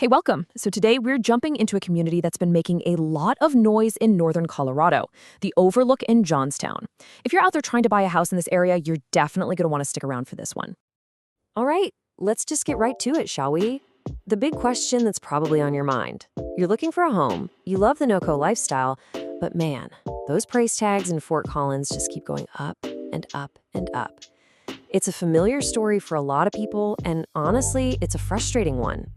Hey, welcome. So today we're jumping into a community that's been making a lot of noise in northern Colorado, the Overlook in Johnstown. If you're out there trying to buy a house in this area, you're definitely going to want to stick around for this one. All right, let's just get right to it, shall we? The big question that's probably on your mind. You're looking for a home, you love the no-co lifestyle, but man, those price tags in Fort Collins just keep going up and up and up. It's a familiar story for a lot of people, and honestly, it's a frustrating one.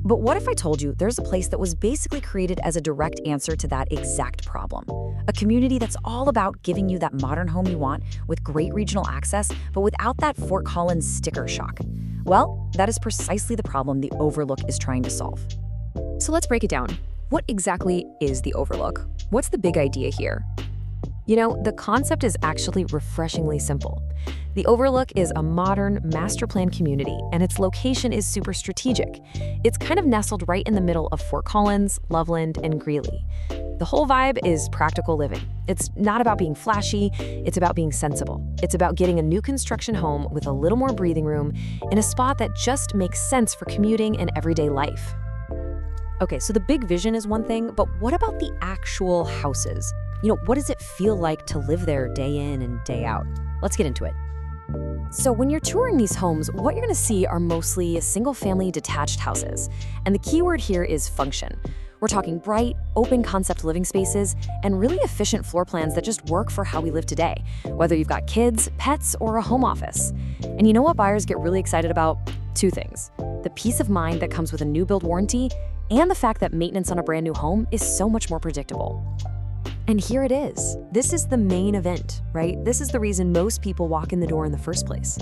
But what if I told you there's a place that was basically created as a direct answer to that exact problem? A community that's all about giving you that modern home you want with great regional access, but without that Fort Collins sticker shock. Well, that is precisely the problem the Overlook is trying to solve. So let's break it down. What exactly is the Overlook? What's the big idea here? You know, the concept is actually refreshingly simple. The Overlook is a modern, master-planned community, and its location is super strategic. It's kind of nestled right in the middle of Fort Collins, Loveland, and Greeley. The whole vibe is practical living. It's not about being flashy, it's about being sensible. It's about getting a new construction home with a little more breathing room in a spot that just makes sense for commuting and everyday life. Okay, so the big vision is one thing, but what about the actual houses? You know, what does it feel like to live there day in and day out? Let's get into it. So when you're touring these homes, what you're gonna see are mostly single-family detached houses. And the key word here is function. We're talking bright, open concept living spaces and really efficient floor plans that just work for how we live today, whether you've got kids, pets, or a home office. And you know what buyers get really excited about? Two things: the peace of mind that comes with a new build warranty and the fact that maintenance on a brand new home is so much more predictable. And here it is. This is the main event, right? This is the reason most people walk in the door in the first place.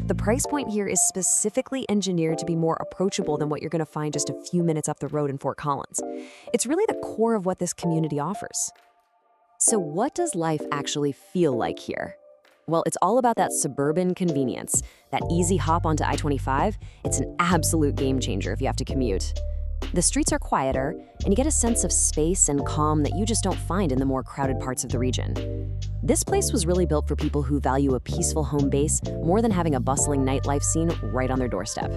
The price point here is specifically engineered to be more approachable than what you're gonna find just a few minutes up the road in Fort Collins. It's really the core of what this community offers. So what does life actually feel like here? Well, it's all about that suburban convenience, that easy hop onto I-25. It's an absolute game changer if you have to commute. The streets are quieter, and you get a sense of space and calm that you just don't find in the more crowded parts of the region. This place was really built for people who value a peaceful home base more than having a bustling nightlife scene right on their doorstep.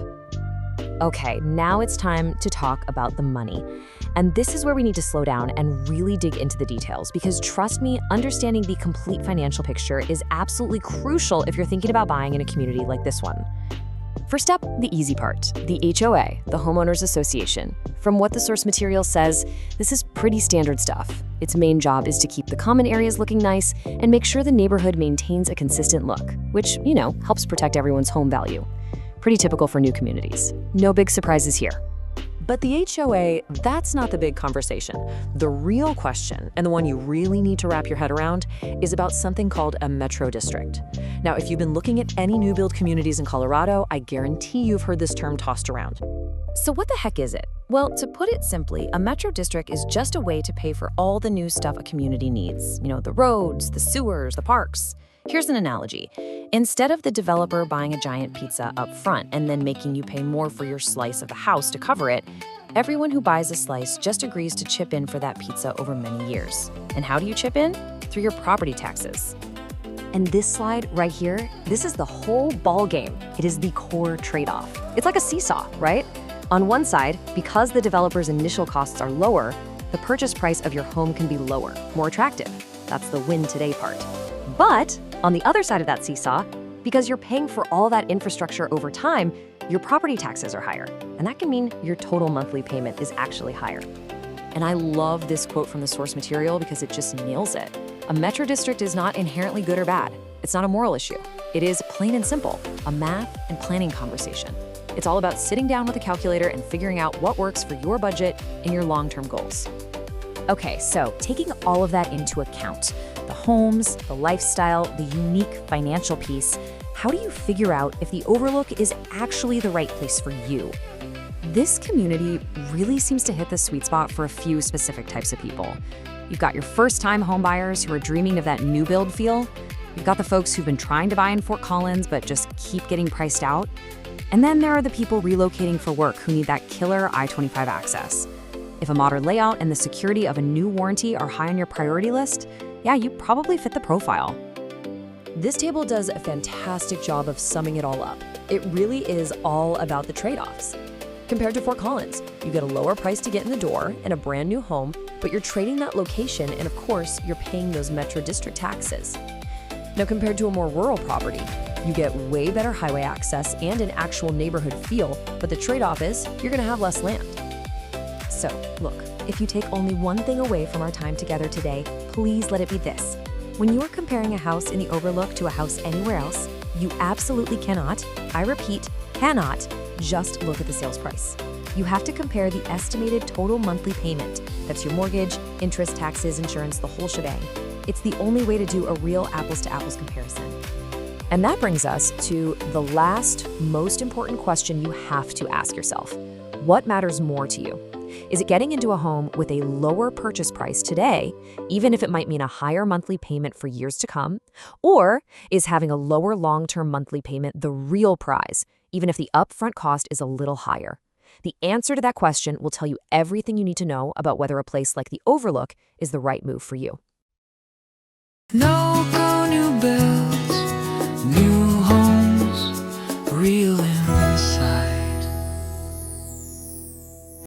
Okay, now it's time to talk about the money. And this is where we need to slow down and really dig into the details, because trust me, understanding the complete financial picture is absolutely crucial if you're thinking about buying in a community like this one. First up, the easy part, the HOA, the Homeowners Association. From what the source material says, this is pretty standard stuff. Its main job is to keep the common areas looking nice and make sure the neighborhood maintains a consistent look, which, you know, helps protect everyone's home value. Pretty typical for new communities. No big surprises here. But the HOA, that's not the big conversation. The real question, and the one you really need to wrap your head around, is about something called a metro district. Now, if you've been looking at any new build communities in Colorado, I guarantee you've heard this term tossed around. So what the heck is it? Well, to put it simply, a metro district is just a way to pay for all the new stuff a community needs. You know, the roads, the sewers, the parks. Here's an analogy. Instead of the developer buying a giant pizza up front and then making you pay more for your slice of the house to cover it, everyone who buys a slice just agrees to chip in for that pizza over many years. And how do you chip in? Through your property taxes. And this slide right here, this is the whole ball game. It is the core trade-off. It's like a seesaw, right? On one side, because the developer's initial costs are lower, the purchase price of your home can be lower, more attractive. That's the win today part. But on the other side of that seesaw, because you're paying for all that infrastructure over time, your property taxes are higher. And that can mean your total monthly payment is actually higher. And I love this quote from the source material because it just nails it. A metro district is not inherently good or bad. It's not a moral issue. It is plain and simple, a math and planning conversation. It's all about sitting down with a calculator and figuring out what works for your budget and your long-term goals. Okay, so taking all of that into account, the homes, the lifestyle, the unique financial piece, how do you figure out if the Overlook is actually the right place for you? This community really seems to hit the sweet spot for a few specific types of people. You've got your first-time homebuyers who are dreaming of that new build feel. You've got the folks who've been trying to buy in Fort Collins but just keep getting priced out. And then there are the people relocating for work who need that killer I-25 access. If a modern layout and the security of a new warranty are high on your priority list, yeah, you probably fit the profile. This table does a fantastic job of summing it all up. It really is all about the trade-offs. Compared to Fort Collins, you get a lower price to get in the door and a brand new home, but you're trading that location and of course, you're paying those Metro District taxes. Now compared to a more rural property, you get way better highway access and an actual neighborhood feel, but the trade-off is you're gonna have less land. So, look, if you take only one thing away from our time together today, please let it be this. When you are comparing a house in the Overlook to a house anywhere else, you absolutely cannot, I repeat, cannot, just look at the sales price. You have to compare the estimated total monthly payment. That's your mortgage, interest, taxes, insurance, the whole shebang. It's the only way to do a real apples-to-apples comparison. And that brings us to the last, most important question you have to ask yourself. What matters more to you? Is it getting into a home with a lower purchase price today, even if it might mean a higher monthly payment for years to come? Or is having a lower long-term monthly payment the real prize, even if the upfront cost is a little higher? The answer to that question will tell you everything you need to know about whether a place like the Overlook is the right move for you. No new builds, new homes, real